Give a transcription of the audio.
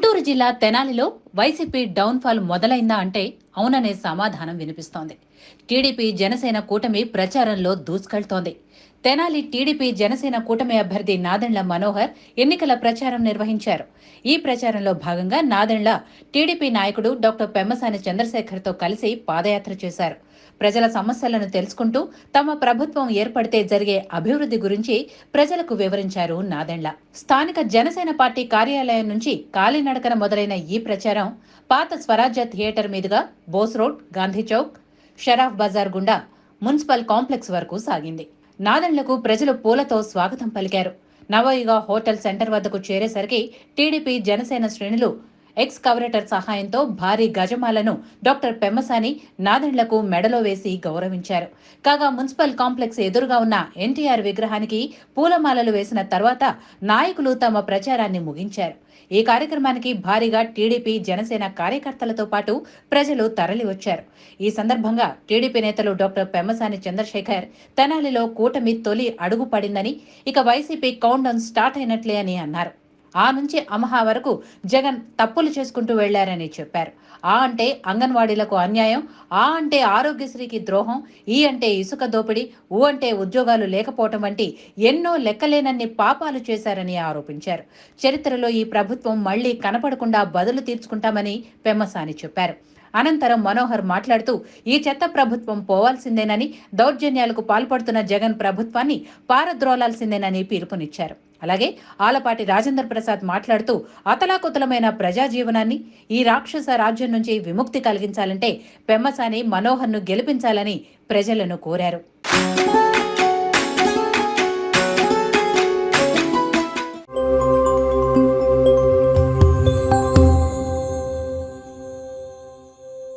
గుంటూరు జిల్లా తెనాలిలో YCP downfall మొదలైందా అంటే అవుననే సమాధానం వినిపిస్తోంది. టీడీపీ జనసేన కూటమి ప్రచారంలో దూసుకెళ్తోంది. తెనాలి టీడీపీ జనసేన కూటమి అభ్యర్థి నాదెండ్ల మనోహర్ ఎన్నికల ప్రచారం నిర్వహించారు. ఈ ప్రచారంలో భాగంగా నాదెండ్ల టీడీపీ నాయకుడు డాక్టర్ పెమ్మసాని చంద్రశేఖర్తో కలిసి పాదయాత్ర చేశారు. ప్రజల సమస్యలను తెలుసుకుంటూ తమ ప్రభుత్వం ఏర్పడితే జరిగే అభివృద్ధి గురించి ప్రజలకు వివరించారు నాదెండ్ల. స్థానిక జనసేన పార్టీ కార్యాలయం నుంచి కాలినడకన మొదలైన ఈ ప్రచారం పాత స్వరాజ్య థియేటర్ మీదుగా బోస్ రోడ్, గాంధీ చౌక్, షరాఫ్ బజార్ గుండా మున్సిపల్ కాంప్లెక్స్ వరకు సాగింది. నాదెండ్లకు ప్రజలు పూలతో స్వాగతం పలికారు. నవయుగ హోటల్ సెంటర్ వద్దకు చేరేసరికి టీడీపీ జనసేన శ్రేణులు ఎక్స్కవరేటర్ సహాయంతో భారీ గజమాలను డాక్టర్ పెమ్మసాని నాదెండ్లకు మెడలో వేసి గౌరవించారు. కాగా మున్సిపల్ కాంప్లెక్స్ ఎదురుగా ఉన్న ఎన్టీఆర్ విగ్రహానికి పూలమాలలు వేసిన తర్వాత నాయకులు తమ ప్రచారాన్ని ముగించారు. ఈ కార్యక్రమానికి భారీగా టీడీపీ జనసేన కార్యకర్తలతో పాటు ప్రజలు తరలివచ్చారు. ఈ సందర్భంగా టీడీపీ నేతలు డాక్టర్ పెమ్మసాని చంద్రశేఖర్ తెనాలిలో కూటమి తొలి అడుగు పడిందని, ఇక వైసీపీ కౌంట్ డౌన్ స్టార్ట్ అయినట్లే అని అన్నారు. ఆ నుంచి అమహా వరకు జగన్ తప్పులు చేసుకుంటూ వెళ్లారని చెప్పారు. ఆ అంటే అంగన్వాడీలకు అన్యాయం, ఆ అంటే ఆరోగ్యశ్రీకి ద్రోహం, ఈ అంటే ఇసుక దోపిడీ, ఊ అంటే ఉద్యోగాలు లేకపోవటం వంటి ఎన్నో లెక్కలేనన్ని పాపాలు చేశారని ఆరోపించారు. చరిత్రలో ఈ ప్రభుత్వం మళ్లీ కనపడకుండా బదులు తీర్చుకుంటామని పెమ్మసాని చెప్పారు. అనంతరం మనోహర్ మాట్లాడుతూ ఈ చెత్త ప్రభుత్వం పోవాల్సిందేనని, దౌర్జన్యాలకు పాల్పడుతున్న జగన్ ప్రభుత్వాన్ని పారద్రోలాల్సిందేనని పిలుపునిచ్చారు. అలాగే ఆలపాటి రాజేంద్ర ప్రసాద్ మాట్లాడుతూ అతలాకుతలమైన ప్రజా జీవనాన్ని, ఈ రాక్షస రాజ్యం నుంచి విముక్తి కలిగించాలంటే పెమ్మసాని మనోహర్ను గెలిపించాలని ప్రజలను కోరారు.